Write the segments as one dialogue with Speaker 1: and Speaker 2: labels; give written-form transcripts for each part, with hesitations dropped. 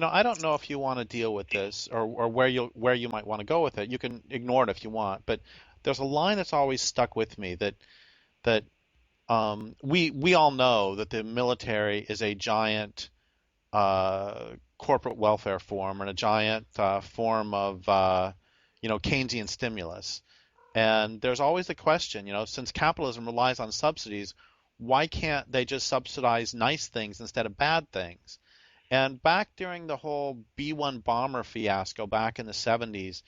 Speaker 1: I don't know if you want to deal with this or where you might want to go with it. You can ignore it if you want, but there's a line that's always stuck with me that we all know that the military is a giant corporate welfare form and a giant form of Keynesian stimulus. And there's always the question, since capitalism relies on subsidies, why can't they just subsidize nice things instead of bad things? And back during the whole B-1 bomber fiasco back in the 70s,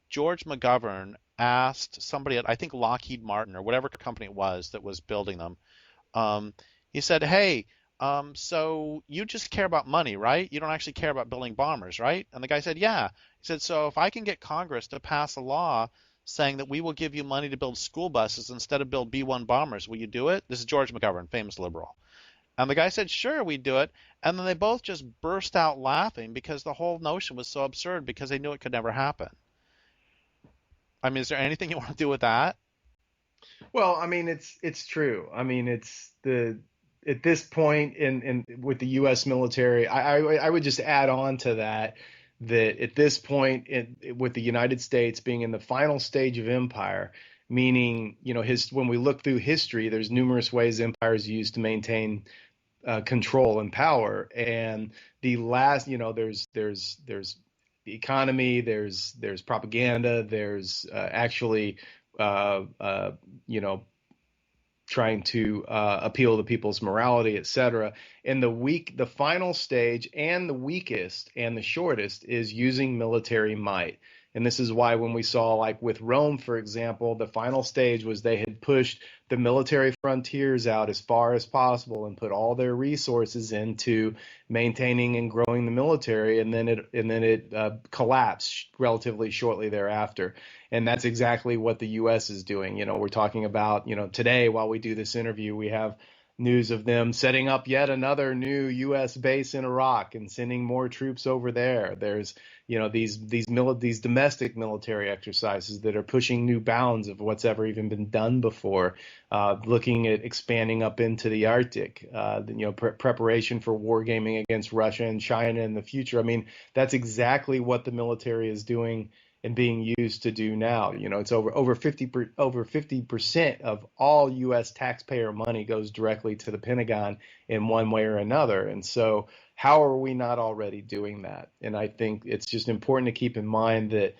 Speaker 1: George McGovern asked somebody at, I think, Lockheed Martin or whatever company it was that was building them. Um, he said, "Hey, so you just care about money, right? You don't actually care about building bombers, right?" And the guy said, "Yeah." He said, "So if I can get Congress to pass a law saying that we will give you money to build school buses instead of build B-1 bombers, will you do it?" This is George McGovern, famous liberal. And the guy said, "Sure, we'd do it." And then they both just burst out laughing because the whole notion was so absurd because they knew it could never happen. I mean, is there anything you want to do with that?
Speaker 2: Well, I mean, it's true. I mean, it's the at this point in with the U.S. military, I would just add on to that that at this point with the United States being in the final stage of empire, meaning his when we look through history, there's numerous ways empires used to maintain control and power, and the last there's the economy, there's propaganda, there's actually uh, uh, you know, trying to appeal to people's morality, etc. And the final stage and the weakest and the shortest is using military might. And this is why when we saw, like with Rome, for example, the final stage was they had pushed the military frontiers out as far as possible and put all their resources into maintaining and growing the military, and then it collapsed relatively shortly thereafter. And that's exactly what the U.S. is doing. We're talking about, today while we do this interview, we have news of them setting up yet another new U.S. base in Iraq and sending more troops over there. There's, these domestic military exercises that are pushing new bounds of what's ever even been done before, looking at expanding up into the Arctic, preparation for wargaming against Russia and China in the future. I mean, that's exactly what the military is doing and being used to do now. It's over 50% of all U.S. taxpayer money goes directly to the Pentagon in one way or another. And so, how are we not already doing that? And I think it's just important to keep in mind that,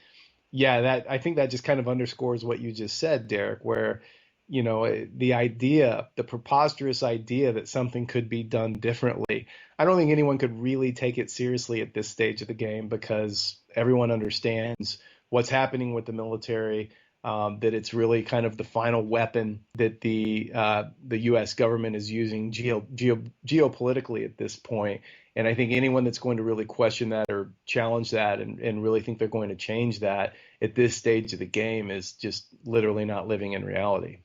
Speaker 2: yeah, that I think that just kind of underscores what you just said, Derek, where the preposterous idea that something could be done differently. I don't think anyone could really take it seriously at this stage of the game because everyone understands what's happening with the military, that it's really kind of the final weapon that the U.S. government is using geopolitically at this point. And I think anyone that's going to really question that or challenge that and really think they're going to change that at this stage of the game is just literally not living in reality.